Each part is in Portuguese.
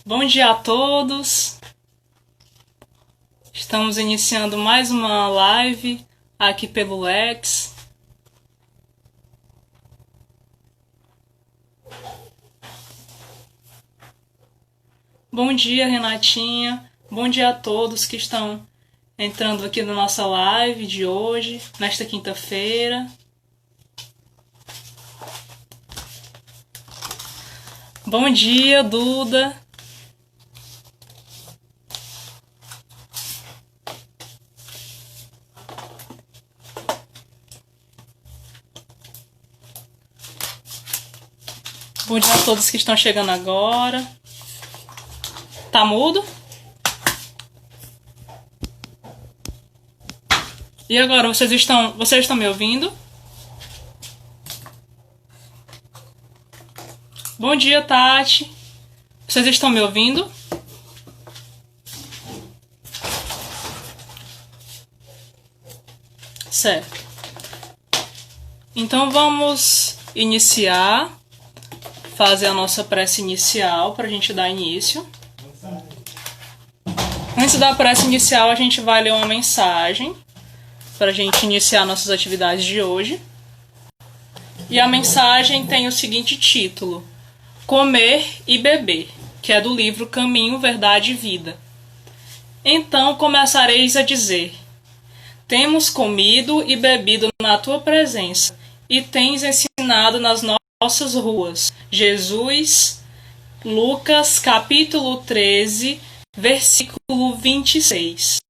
Bom dia a todos. Estamos iniciando mais uma live aqui pelo X. Bom dia, Renatinha. Bom dia a todos que estão entrando aqui na nossa live de hoje, nesta quinta-feira. Bom dia, Duda. Bom dia a todos que estão chegando agora. Tá mudo? E agora, vocês estão me ouvindo? Bom dia, Tati. Vocês estão me ouvindo? Certo. Então vamos iniciar, fazer a nossa prece inicial para a gente dar início. Antes da prece inicial, a gente vai ler uma mensagem para a gente iniciar nossas atividades de hoje. E a mensagem tem o seguinte título: Comer e Beber, que é do livro Caminho, Verdade e Vida. Então começareis a dizer: temos comido e bebido na tua presença, e tens ensinado nas nossas ruas. Jesus, Lucas, capítulo 13, versículo 26.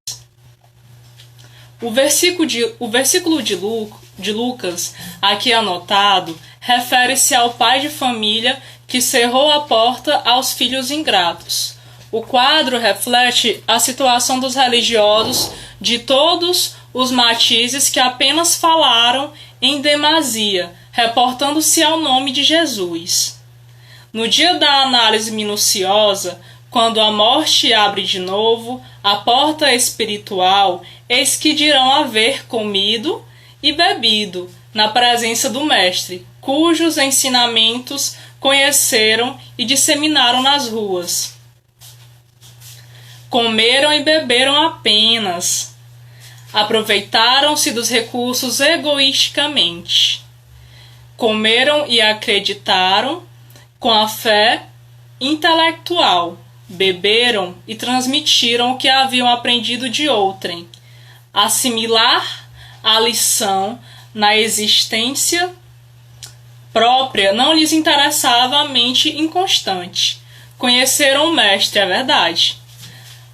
O versículo de Lucas, aqui anotado, refere-se ao pai de família que cerrou a porta aos filhos ingratos. O quadro reflete a situação dos religiosos de todos os matizes que apenas falaram em demasia, reportando-se ao nome de Jesus. No dia da análise minuciosa, quando a morte abre de novo a porta espiritual, eis que dirão haver comido e bebido na presença do Mestre, cujos ensinamentos conheceram e disseminaram nas ruas. Comeram e beberam apenas. Aproveitaram-se dos recursos egoisticamente. Comeram e acreditaram com a fé intelectual. Beberam e transmitiram o que haviam aprendido de outrem. Assimilar a lição na existência própria não lhes interessava a mente inconstante. Conheceram o Mestre, é verdade,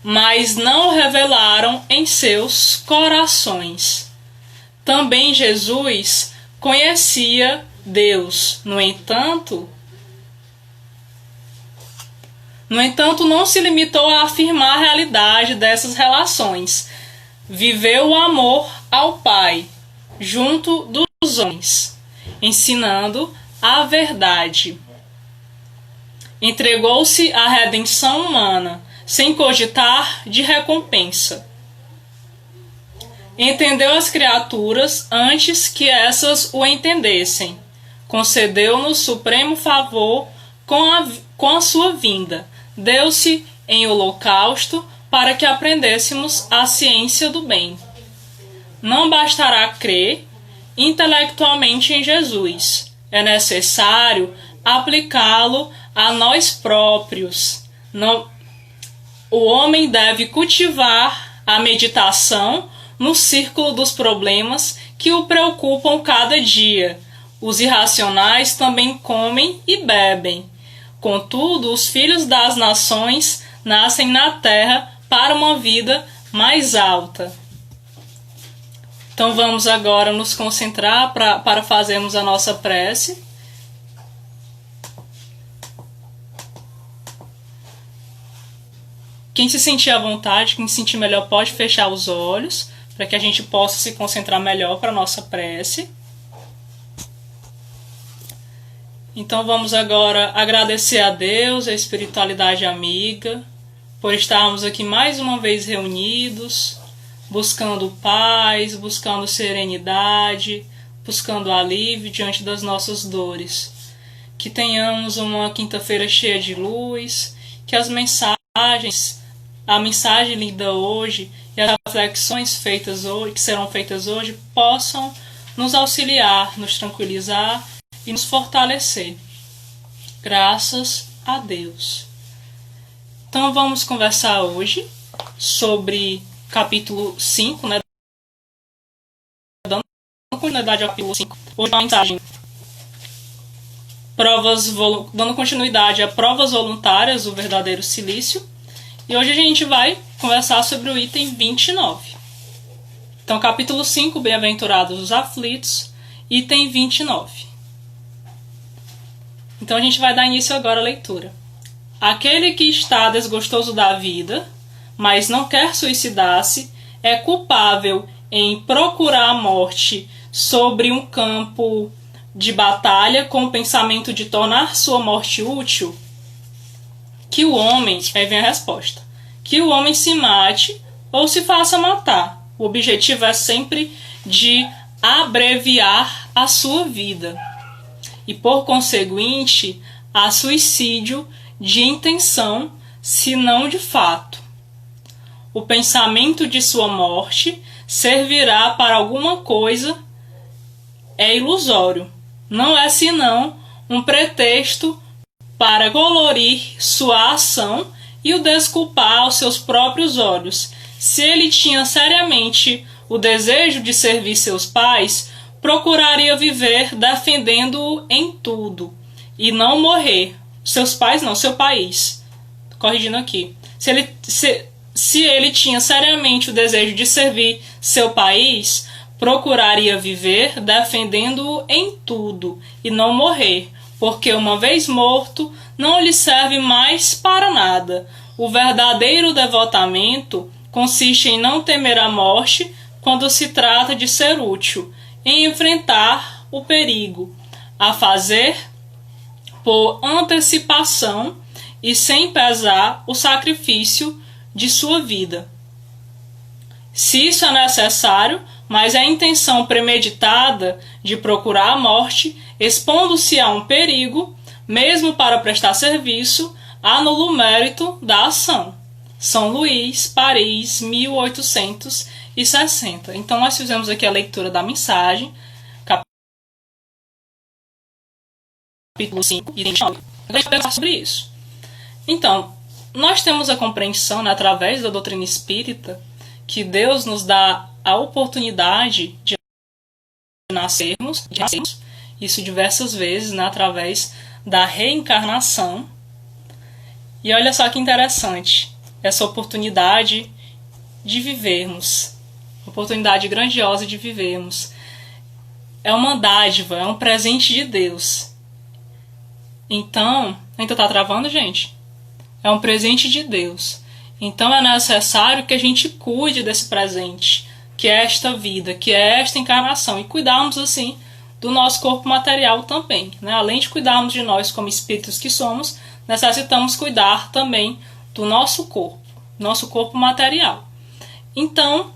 mas não o revelaram em seus corações. Também Jesus conhecia Deus, no entanto, não se limitou a afirmar a realidade dessas relações. Viveu o amor ao Pai, junto dos homens, ensinando a verdade. Entregou-se à redenção humana, sem cogitar de recompensa. Entendeu as criaturas antes que essas o entendessem. Concedeu-nos supremo favor com a sua vinda. Deu-se em holocausto para que aprendêssemos a ciência do bem. Não bastará crer intelectualmente em Jesus. É necessário aplicá-lo a nós próprios. O homem deve cultivar a meditação no círculo dos problemas que o preocupam cada dia. Os irracionais também comem e bebem. Contudo, os filhos das nações nascem na terra para uma vida mais alta. Então vamos agora nos concentrar para fazermos a nossa prece. Quem se sentir à vontade, quem se sentir melhor, pode fechar os olhos, para que a gente possa se concentrar melhor para a nossa prece. Então vamos agora agradecer a Deus, a espiritualidade amiga, por estarmos aqui mais uma vez reunidos, buscando paz, buscando serenidade, buscando alívio diante das nossas dores. Que tenhamos uma quinta-feira cheia de luz, que a mensagem lida hoje e as reflexões feitas hoje, que serão feitas hoje, possam nos auxiliar, nos tranquilizar e nos fortalecer. Graças a Deus. Então vamos conversar hoje sobre capítulo 5, né? Dando continuidade ao capítulo 5. Hoje uma mensagem dando continuidade a provas voluntárias, o verdadeiro silício. E hoje a gente vai conversar sobre o item 29. Então, capítulo 5, Bem-aventurados os aflitos, item 29. Então, a gente vai dar início agora à leitura. Aquele que está desgostoso da vida, mas não quer suicidar-se, é culpável em procurar a morte sobre um campo de batalha com o pensamento de tornar sua morte útil. Que o homem, aí vem a resposta, que o homem se mate ou se faça matar. O objetivo é sempre de abreviar a sua vida. E por conseguinte, há suicídio de intenção, se não de fato. O pensamento de sua morte servirá para alguma coisa, é ilusório. Não é senão um pretexto para colorir sua ação e o desculpar aos seus próprios olhos. Se ele tinha seriamente o desejo de servir seus pais, procuraria viver defendendo-o em tudo e não morrer. Seus pais não, seu país. Corrigindo aqui. Se ele tinha seriamente o desejo de servir seu país, procuraria viver defendendo-o em tudo e não morrer, porque uma vez morto não lhe serve mais para nada. O verdadeiro devotamento consiste em não temer a morte quando se trata de ser útil, em enfrentar o perigo, a fazer por antecipação e sem pesar o sacrifício de sua vida. Se isso é necessário, mas a intenção premeditada de procurar a morte, expondo-se a um perigo, mesmo para prestar serviço, anula o mérito da ação. São Luís, Paris, 1860. Então, nós fizemos aqui a leitura da mensagem, capítulo 5, item 9. A gente vai pensar sobre isso. Então, nós temos a compreensão, né, através da doutrina espírita, que Deus nos dá a oportunidade de nascermos, isso diversas vezes, né, através da reencarnação. E olha só que interessante, essa oportunidade de vivermos, oportunidade grandiosa de vivermos. É uma dádiva, é um presente de Deus. Então, ainda tá travando, gente? É um presente de Deus. Então é necessário que a gente cuide desse presente, que é esta vida, que é esta encarnação, e cuidarmos assim do nosso corpo material também, né? Além de cuidarmos de nós como espíritos que somos, necessitamos cuidar também do nosso corpo material. Então,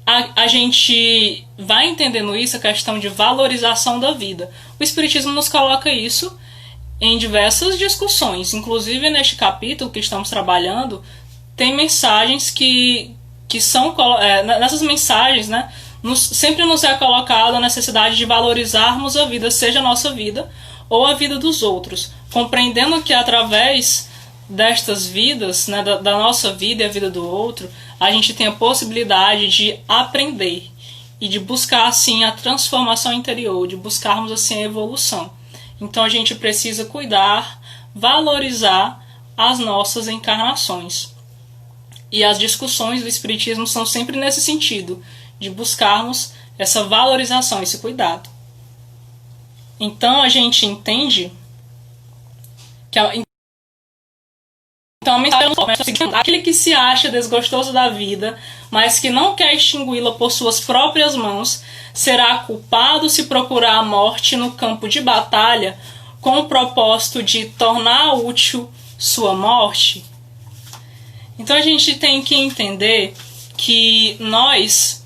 a gente vai entendendo isso, a questão de valorização da vida. O Espiritismo nos coloca isso em diversas discussões, inclusive neste capítulo que estamos trabalhando, tem mensagens que são, nessas mensagens, né, sempre nos é colocada a necessidade de valorizarmos a vida, seja a nossa vida ou a vida dos outros, compreendendo que através destas vidas, né, da nossa vida e a vida do outro, a gente tem a possibilidade de aprender e de buscar assim a transformação interior, de buscarmos assim a evolução. Então a gente precisa cuidar, valorizar as nossas encarnações. E as discussões do Espiritismo são sempre nesse sentido, de buscarmos essa valorização, esse cuidado. Então a gente entende que a mensagem é seguinte: aquele que se acha desgostoso da vida, mas que não quer extingui-la por suas próprias mãos, será culpado se procurar a morte no campo de batalha com o propósito de tornar útil sua morte. Então a gente tem que entender que nós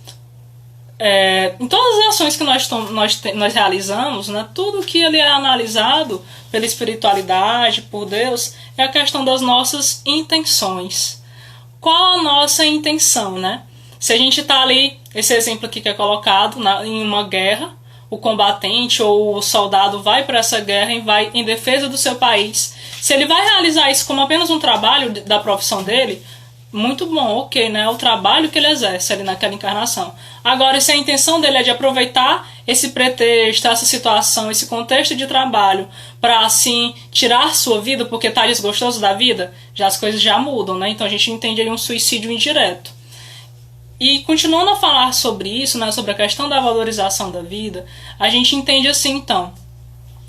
em todas as ações que nós realizamos, né, tudo que ele é analisado pela espiritualidade, por Deus, é a questão das nossas intenções. Qual a nossa intenção, né? Se a gente está ali, esse exemplo aqui que é colocado, em uma guerra, o combatente ou o soldado vai para essa guerra e vai em defesa do seu país. Se ele vai realizar isso como apenas um trabalho da profissão dele, muito bom, ok, né? É o trabalho que ele exerce ali naquela encarnação. Agora, se a intenção dele é de aproveitar esse pretexto, essa situação, esse contexto de trabalho, para assim tirar sua vida porque está desgostoso da vida, já as coisas já mudam, né? Então a gente entende ali um suicídio indireto. E continuando a falar sobre isso, né, sobre a questão da valorização da vida, a gente entende assim, então,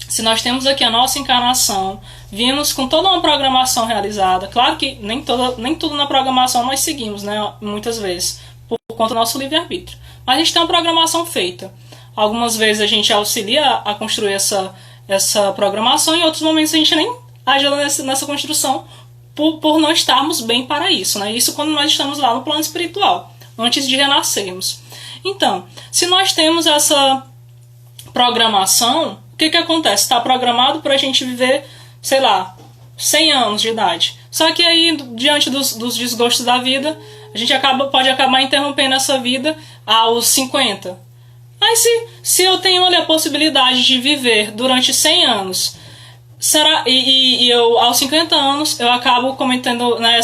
se nós temos aqui a nossa encarnação, vimos com toda uma programação realizada, claro que nem tudo na programação nós seguimos, né, muitas vezes, por conta do nosso livre-arbítrio, mas a gente tem uma programação feita. Algumas vezes a gente auxilia a construir essa programação, e em outros momentos a gente nem ajuda nessa construção por não estarmos bem para isso, né, isso quando nós estamos lá no plano espiritual, antes de renascermos. Então, se nós temos essa programação, o que acontece? Está programado para a gente viver, sei lá, 100 anos de idade. Só que aí, diante dos desgostos da vida, a gente pode acabar interrompendo essa vida aos 50. Aí se eu tenho ali a possibilidade de viver durante 100 anos, e eu aos 50 anos eu acabo cometendo, né,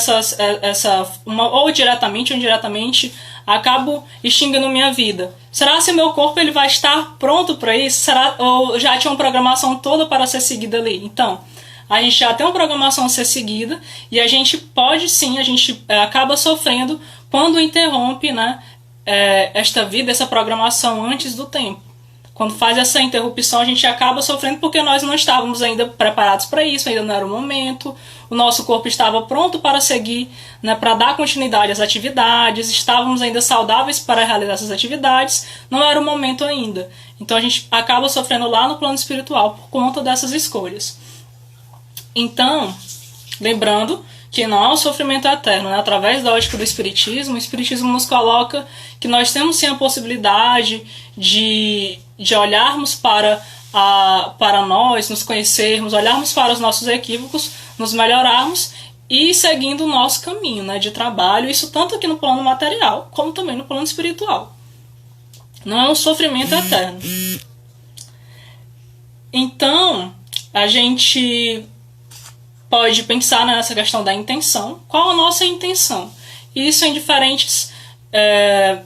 ou diretamente ou indiretamente, acabo extinguindo minha vida. Será se o meu corpo ele vai estar pronto para isso? Ou já tinha uma programação toda para ser seguida ali? Então, a gente já tem uma programação a ser seguida e a gente pode sim, a gente acaba sofrendo quando interrompe, né, esta vida, essa programação antes do tempo. Quando faz essa interrupção, a gente acaba sofrendo porque nós não estávamos ainda preparados para isso, ainda não era o momento, o nosso corpo estava pronto para seguir, né, para dar continuidade às atividades, estávamos ainda saudáveis para realizar essas atividades, não era o momento ainda. Então a gente acaba sofrendo lá no plano espiritual por conta dessas escolhas. Então, lembrando que não é um sofrimento eterno, né? Através da ótica do Espiritismo, o Espiritismo nos coloca que nós temos sim a possibilidade de olharmos para nós, nos conhecermos, olharmos para os nossos equívocos, nos melhorarmos e seguindo o nosso caminho, né, de trabalho, isso tanto aqui no plano material, como também no plano espiritual. Não é um sofrimento eterno. Então, a gente pode pensar nessa questão da intenção. Qual a nossa intenção? Isso em diferentes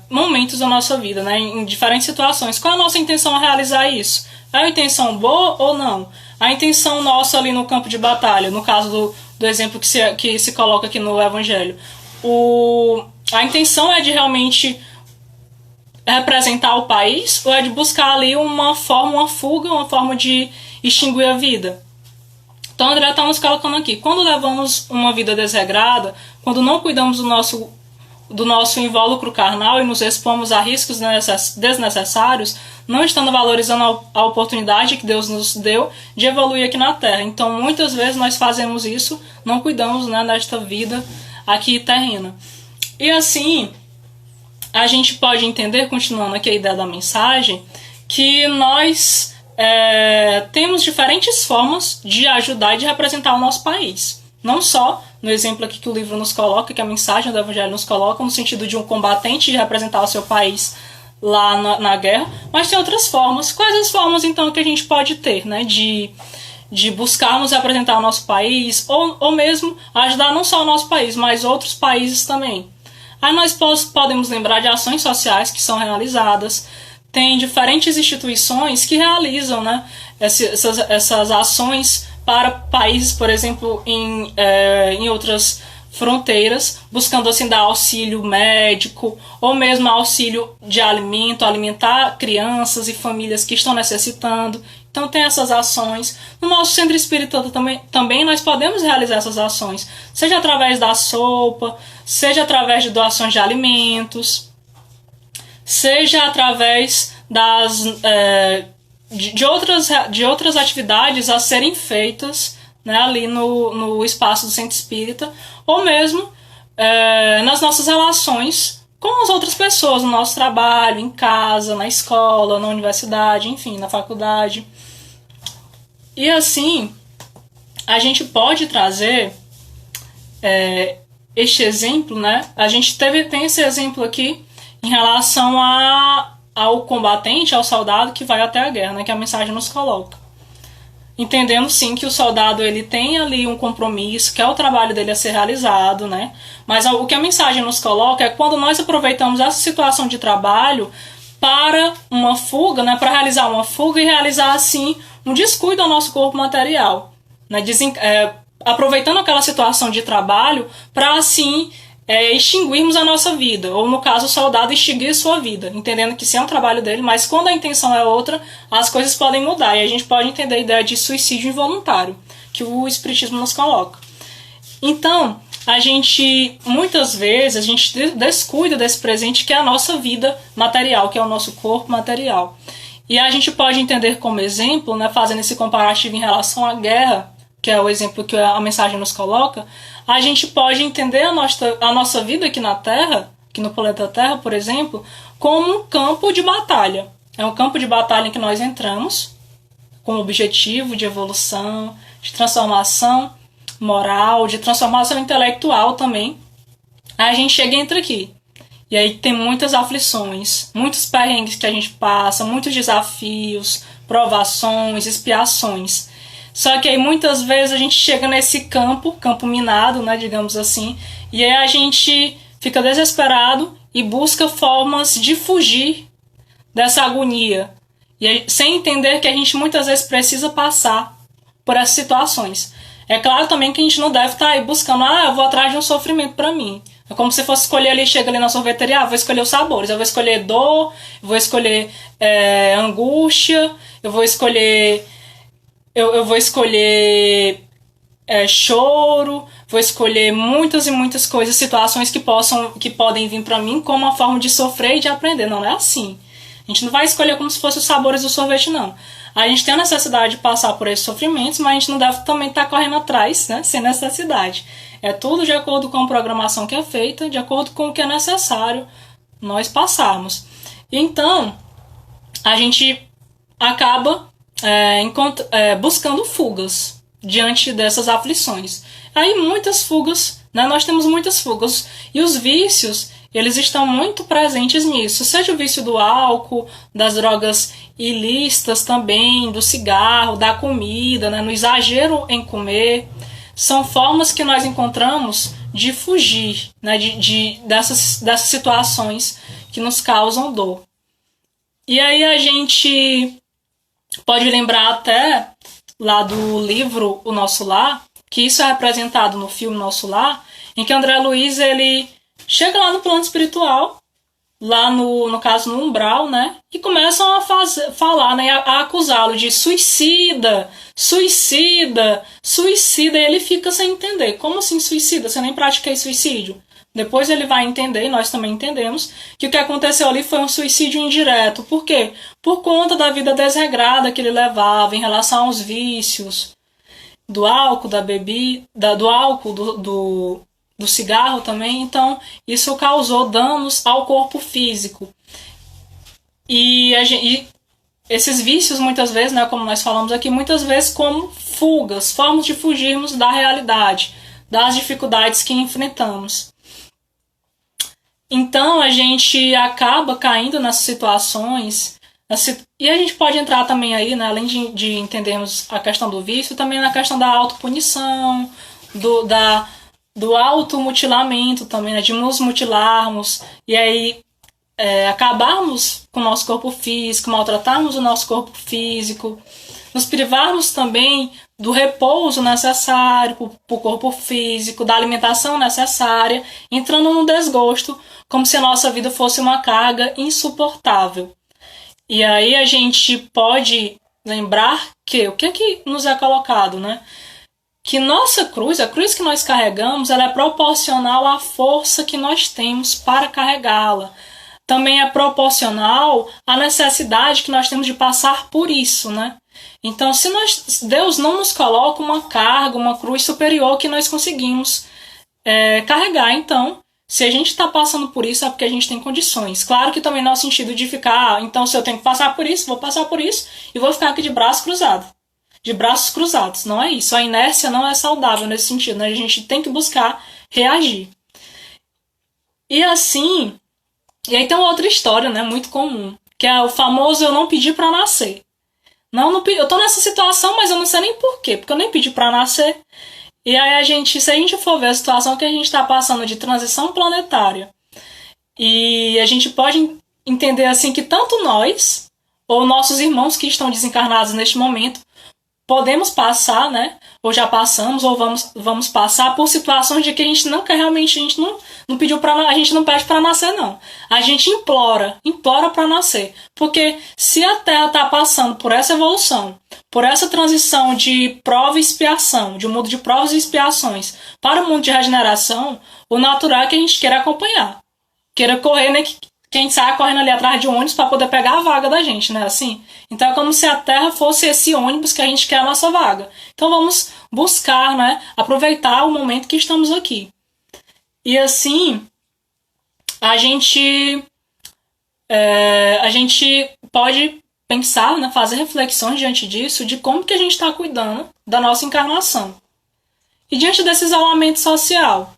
momentos da nossa vida, né? Em diferentes situações. Qual a nossa intenção a realizar isso? É uma intenção boa ou não? A intenção nossa ali no campo de batalha, no caso do exemplo que se coloca aqui no Evangelho, a intenção é de realmente representar o país ou é de buscar ali uma fuga, uma forma de extinguir a vida? Então André está nos colocando aqui, quando levamos uma vida desregrada, quando não cuidamos do nosso invólucro carnal e nos expomos a riscos desnecessários, não estando valorizando a oportunidade que Deus nos deu de evoluir aqui na Terra. Então muitas vezes nós fazemos isso, não cuidamos, né, desta vida aqui terrena. E assim, a gente pode entender, continuando aqui a ideia da mensagem, que nós temos diferentes formas de ajudar e de representar o nosso país. Não só no exemplo aqui que o livro nos coloca, que a mensagem do Evangelho nos coloca, no sentido de um combatente de representar o seu país lá na guerra, mas tem outras formas. Quais as formas, então, que a gente pode ter, né, de buscarmos representar o nosso país, ou mesmo ajudar não só o nosso país, mas outros países também? Aí nós podemos lembrar de ações sociais que são realizadas. Tem diferentes instituições que realizam, né, essas ações para países, por exemplo, em outras fronteiras, buscando assim dar auxílio médico ou mesmo auxílio de alimento, alimentar crianças e famílias que estão necessitando. Então tem essas ações. No nosso centro espírita também nós podemos realizar essas ações, seja através da sopa, seja através de doações de alimentos, seja através de outras atividades a serem feitas, né, ali no espaço do centro espírita, ou mesmo nas nossas relações com as outras pessoas no nosso trabalho, em casa, na escola, na universidade, enfim, na faculdade. E assim, a gente pode trazer este exemplo, né? A gente tem esse exemplo aqui em relação ao combatente, ao soldado que vai até a guerra, né? Que a mensagem nos coloca. Entendendo sim que o soldado ele tem ali um compromisso, que é o trabalho dele a ser realizado, né? Mas o que a mensagem nos coloca é quando nós aproveitamos essa situação de trabalho para uma fuga, né? Para realizar uma fuga e realizar assim um descuido ao nosso corpo material, né? Aproveitando aquela situação de trabalho para assim extinguirmos a nossa vida, ou no caso o soldado extinguir sua vida, entendendo que sim é um trabalho dele, mas quando a intenção é outra, as coisas podem mudar, e a gente pode entender a ideia de suicídio involuntário, que o Espiritismo nos coloca. Então, muitas vezes, a gente descuida desse presente que é a nossa vida material, que é o nosso corpo material. E a gente pode entender como exemplo, né, fazendo esse comparativo em relação à guerra, que é o exemplo que a mensagem nos coloca, a gente pode entender a nossa vida aqui na Terra, aqui no planeta Terra, por exemplo, como um campo de batalha. É um campo de batalha em que nós entramos com o objetivo de evolução, de transformação moral, de transformação intelectual também. Aí a gente chega e entra aqui. E aí tem muitas aflições, muitos perrengues que a gente passa, muitos desafios, provações, expiações. Só que aí muitas vezes a gente chega nesse campo minado, né, digamos assim, e aí a gente fica desesperado e busca formas de fugir dessa agonia. E aí, sem entender que a gente muitas vezes precisa passar por essas situações. É claro também que a gente não deve estar aí buscando, eu vou atrás de um sofrimento para mim. É como se fosse escolher ali, chega ali na sorveteria, vou escolher os sabores, eu vou escolher dor, eu vou escolher angústia, eu vou escolher choro, vou escolher muitas e muitas coisas, situações que podem vir para mim como uma forma de sofrer e de aprender. Não é assim. A gente não vai escolher como se fossem os sabores do sorvete, não. A gente tem a necessidade de passar por esses sofrimentos, mas a gente não deve também estar correndo atrás, né, sem necessidade. É tudo de acordo com a programação que é feita, de acordo com o que é necessário nós passarmos. Então, a gente acaba buscando fugas diante dessas aflições. Aí muitas fugas, né? Nós temos muitas fugas. E os vícios, eles estão muito presentes nisso. Seja o vício do álcool, das drogas ilícitas também, do cigarro, da comida, né? No exagero em comer. São formas que nós encontramos de fugir, né? dessas situações que nos causam dor. E aí a gente pode lembrar até lá do livro O Nosso Lar, que isso é representado no filme Nosso Lar, em que André Luiz ele chega lá no plano espiritual, lá no caso no umbral, né? E começam a falar, né? A acusá-lo de suicida, suicida, suicida. E ele fica sem entender. Como assim suicida? Você nem pratiquei suicídio? Depois ele vai entender, e nós também entendemos, que o que aconteceu ali foi um suicídio indireto. Por quê? Por conta da vida desregrada que ele levava em relação aos vícios, do álcool, da bebida, do álcool, do cigarro também. Então, isso causou danos ao corpo físico. E esses vícios, muitas vezes, né, como nós falamos aqui, muitas vezes como fugas, formas de fugirmos da realidade, das dificuldades que enfrentamos. Então, a gente acaba caindo nessas situações, e a gente pode entrar também aí, né, além de entendermos a questão do vício, também na questão da autopunição, do automutilamento também, né, de nos mutilarmos, e aí acabarmos com o nosso corpo físico, maltratarmos o nosso corpo físico, nos privarmos também do repouso necessário para o corpo físico, da alimentação necessária, entrando no desgosto, como se a nossa vida fosse uma carga insuportável. E aí a gente pode lembrar que o que é que nos é colocado, né? Que nossa cruz, a cruz que nós carregamos, ela é proporcional à força que nós temos para carregá-la. Também é proporcional à necessidade que nós temos de passar por isso, né? Então, Deus não nos coloca uma carga, uma cruz superior que nós conseguimos carregar. Então, Se a gente está passando por isso, é porque a gente tem condições. Claro que também não é o sentido de ficar, então se eu tenho que passar por isso, vou passar por isso e vou ficar aqui de braços cruzados. De braços cruzados, não é isso. A inércia não é saudável nesse sentido, né? A gente tem que buscar reagir. E assim, e aí tem uma outra história, né, muito comum, que é o famoso eu não pedi pra nascer. Não, eu tô nessa situação, mas eu não sei nem por quê, porque eu nem pedi pra nascer. E aí se a gente for ver a situação que a gente está passando de transição planetária, e a gente pode entender assim que tanto nós, ou nossos irmãos que estão desencarnados neste momento, podemos passar, né? Ou já passamos, ou vamos passar por situações de que a gente não quer realmente, a gente não pediu para, a gente não pede para nascer, não. A gente implora para nascer. Porque se a Terra está passando por essa evolução, por essa transição de prova e expiação, de um mundo de provas e expiações para o mundo de regeneração, o natural é que a gente queira acompanhar. Queira correr, né? Quem sai correndo ali atrás de um ônibus para poder pegar a vaga da gente, né? Assim. Então é como se a Terra fosse esse ônibus que a gente quer a nossa vaga. Então vamos buscar, né? Aproveitar o momento que estamos aqui. E assim, a gente pode pensar, né? Fazer reflexões diante disso, de como que a gente está cuidando da nossa encarnação. E diante desse isolamento social,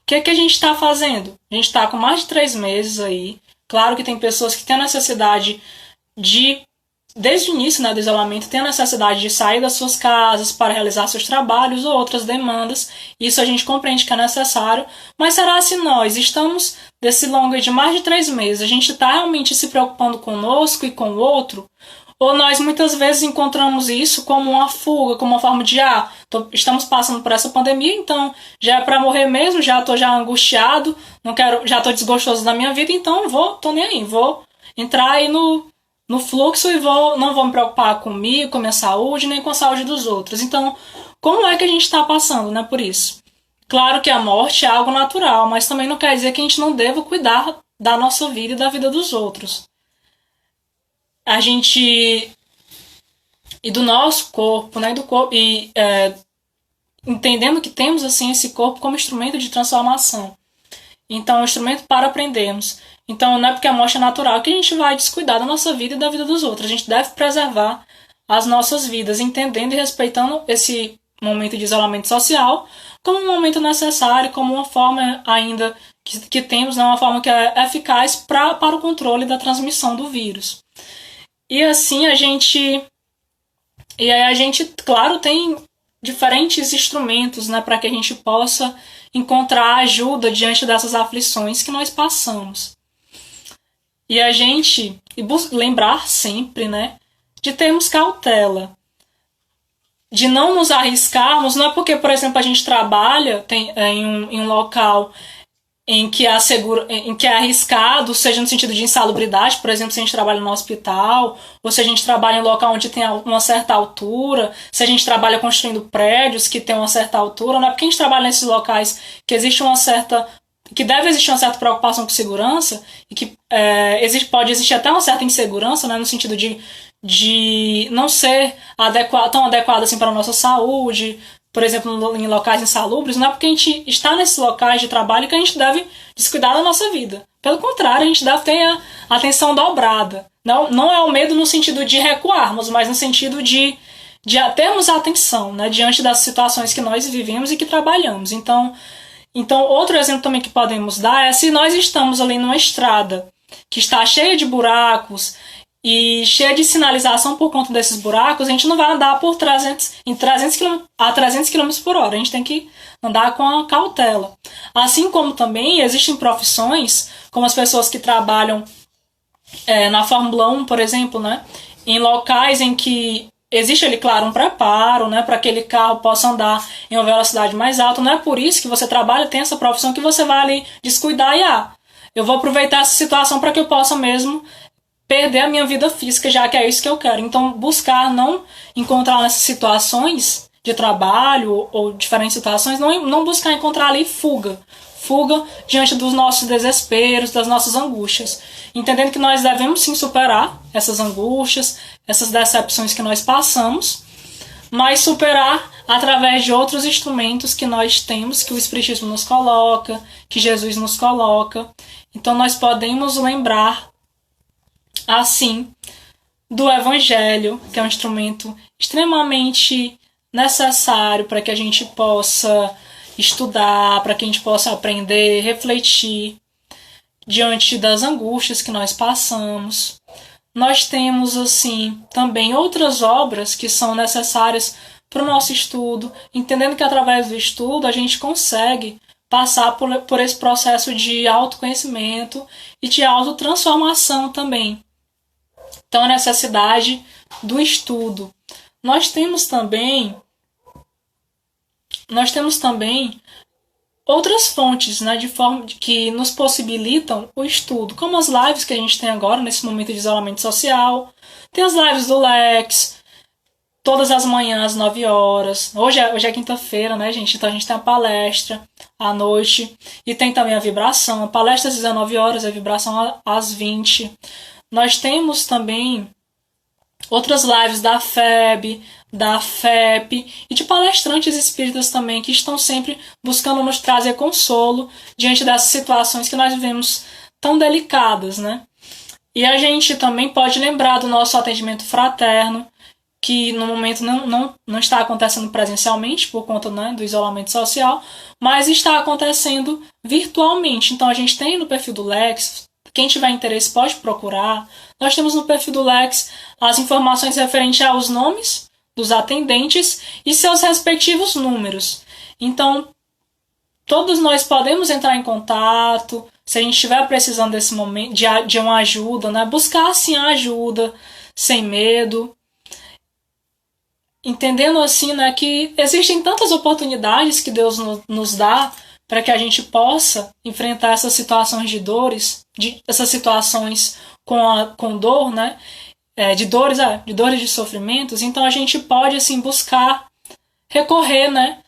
o que a gente está fazendo? A gente está com mais de 3 meses aí. Claro que tem pessoas que têm a necessidade desde o início, né, do isolamento, têm a necessidade de sair das suas casas para realizar seus trabalhos ou outras demandas. Isso a gente compreende que é necessário. Mas será se nós estamos desse longo de mais de 3 meses, a gente está realmente se preocupando conosco e com o outro? Ou nós muitas vezes encontramos isso como uma fuga, como uma forma de estamos passando por essa pandemia, então já é para morrer mesmo, já estou angustiado, não quero, já estou desgostoso da minha vida, então tô nem aí, vou entrar aí no fluxo e não vou me preocupar comigo, com a minha saúde, nem com a saúde dos outros. Então, como é que a gente está passando, né, por isso? Claro que a morte é algo natural, mas também não quer dizer que a gente não deva cuidar da nossa vida e da vida dos outros. A gente e do nosso corpo, né, do corpo, e entendendo que temos assim esse corpo como instrumento de transformação. Então, um instrumento para aprendermos. Então, não é porque a morte é natural que a gente vai descuidar da nossa vida e da vida dos outros. A gente deve preservar as nossas vidas, entendendo e respeitando esse momento de isolamento social como um momento necessário, como uma forma ainda que temos, né, uma forma que é eficaz para o controle da transmissão do vírus. E assim a gente, claro, tem diferentes instrumentos, né, para que a gente possa encontrar ajuda diante dessas aflições que nós passamos. E a gente lembrar sempre, né, de termos cautela, de não nos arriscarmos. Não é porque, por exemplo, a gente trabalha em um local em que é arriscado, seja no sentido de insalubridade, por exemplo, se a gente trabalha no hospital, ou se a gente trabalha em um local onde tem uma certa altura, se a gente trabalha construindo prédios que tem uma certa altura, não é porque a gente trabalha nesses locais que que deve existir uma certa preocupação com segurança, e que pode existir até uma certa insegurança, né, no sentido de não ser tão adequado assim para a nossa saúde, por exemplo, em locais insalubres. Não é porque a gente está nesses locais de trabalho que a gente deve descuidar da nossa vida. Pelo contrário, a gente deve ter a atenção dobrada. Não é o medo no sentido de recuarmos, mas no sentido de termos atenção, né, diante das situações que nós vivemos e que trabalhamos. Então, outro exemplo também que podemos dar é se nós estamos ali numa estrada que está cheia de buracos e cheia de sinalização por conta desses buracos, a gente não vai andar a 300 km por hora. A gente tem que andar com a cautela. Assim como também existem profissões, como as pessoas que trabalham na Fórmula 1, por exemplo, né, em locais em que existe ali, claro, um preparo, né, para que aquele carro possa andar em uma velocidade mais alta. Não é por isso que você trabalha, tem essa profissão, que você vai ali descuidar e eu vou aproveitar essa situação para que eu possa mesmo perder a minha vida física, já que é isso que eu quero. Então, buscar não encontrar nessas situações de trabalho ou diferentes situações, não buscar encontrar ali fuga diante dos nossos desesperos, das nossas angústias. Entendendo que nós devemos sim superar essas angústias, essas decepções que nós passamos, mas superar através de outros instrumentos que nós temos, que o Espiritismo nos coloca, que Jesus nos coloca. Então nós podemos lembrar, assim, do Evangelho, que é um instrumento extremamente necessário para que a gente possa estudar, para que a gente possa aprender, refletir diante das angústias que nós passamos. Nós temos, assim, também outras obras que são necessárias para o nosso estudo, entendendo que através do estudo a gente consegue passar por esse processo de autoconhecimento e de autotransformação também. Então, a necessidade do estudo. Nós temos também outras fontes, né, de forma que nos possibilitam o estudo, como as lives que a gente tem agora, nesse momento de isolamento social. Tem as lives do Lex, todas as manhãs, às 9 horas. Hoje é quinta-feira, né, gente? Então a gente tem a palestra à noite. E tem também a vibração. A palestra às 19 horas, a vibração às 20. Nós temos também outras lives da FEB, da FEP e de palestrantes espíritas também, que estão sempre buscando nos trazer consolo diante dessas situações que nós vivemos tão delicadas, né? E a gente também pode lembrar do nosso atendimento fraterno, que no momento não está acontecendo presencialmente por conta, né, do isolamento social, mas está acontecendo virtualmente. Então a gente tem no perfil do Lex, quem tiver interesse pode procurar. Nós temos no perfil do Lex as informações referentes aos nomes dos atendentes e seus respectivos números. Então, todos nós podemos entrar em contato, se a gente estiver precisando desse momento de uma ajuda, né? Buscar assim a ajuda, sem medo. Entendendo assim, né, que existem tantas oportunidades que Deus nos dá para que a gente possa enfrentar essas situações de dores, essas situações com dor, né? De dores de sofrimentos. Então a gente pode assim buscar recorrer, né,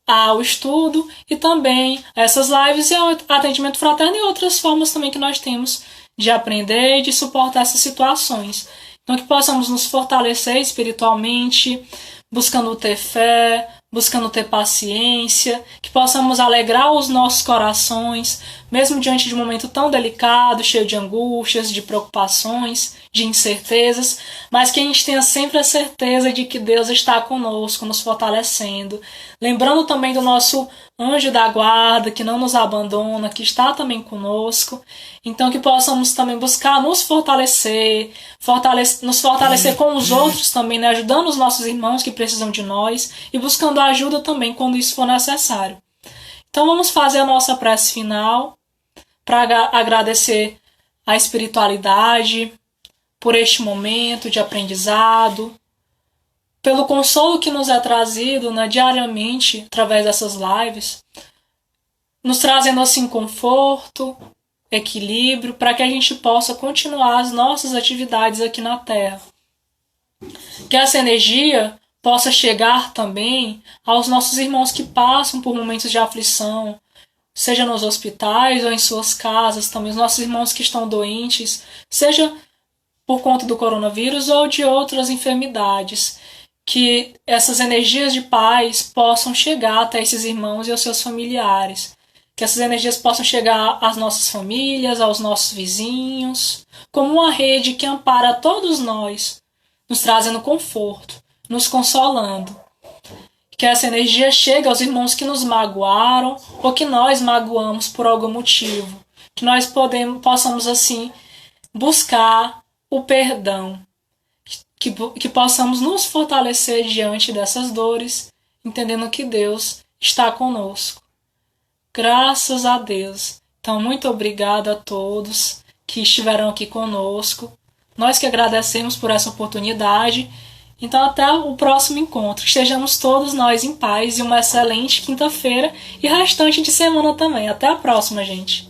ao estudo e também a essas lives e ao atendimento fraterno e outras formas também que nós temos de aprender e de suportar essas situações. Então que possamos nos fortalecer espiritualmente, buscando ter fé, buscando ter paciência, que possamos alegrar os nossos corações, mesmo diante de um momento tão delicado, cheio de angústias, de preocupações, de incertezas, mas que a gente tenha sempre a certeza de que Deus está conosco, nos fortalecendo. Lembrando também do nosso anjo da guarda, que não nos abandona, que está também conosco. Então que possamos também buscar nos fortalecer, nos fortalecer com os outros também, né? Ajudando os nossos irmãos que precisam de nós e buscando ajuda também quando isso for necessário. Então vamos fazer a nossa prece final para agradecer a espiritualidade por este momento de aprendizado, pelo consolo que nos é trazido, né, diariamente através dessas lives, nos trazendo assim conforto, equilíbrio, para que a gente possa continuar as nossas atividades aqui na Terra. Que essa energia possa chegar também aos nossos irmãos que passam por momentos de aflição, seja nos hospitais ou em suas casas, também os nossos irmãos que estão doentes, seja por conta do coronavírus ou de outras enfermidades. Que essas energias de paz possam chegar até esses irmãos e aos seus familiares. Que essas energias possam chegar às nossas famílias, aos nossos vizinhos, como uma rede que ampara todos nós, nos trazendo conforto, nos consolando. Que essa energia chegue aos irmãos que nos magoaram ou que nós magoamos por algum motivo. Que nós possamos, assim, buscar o perdão. Que possamos nos fortalecer diante dessas dores, entendendo que Deus está conosco. Graças a Deus. Então, muito obrigada a todos que estiveram aqui conosco. Nós que agradecemos por essa oportunidade. Então, até o próximo encontro. Estejamos todos nós em paz e uma excelente quinta-feira e restante de semana também. Até a próxima, gente.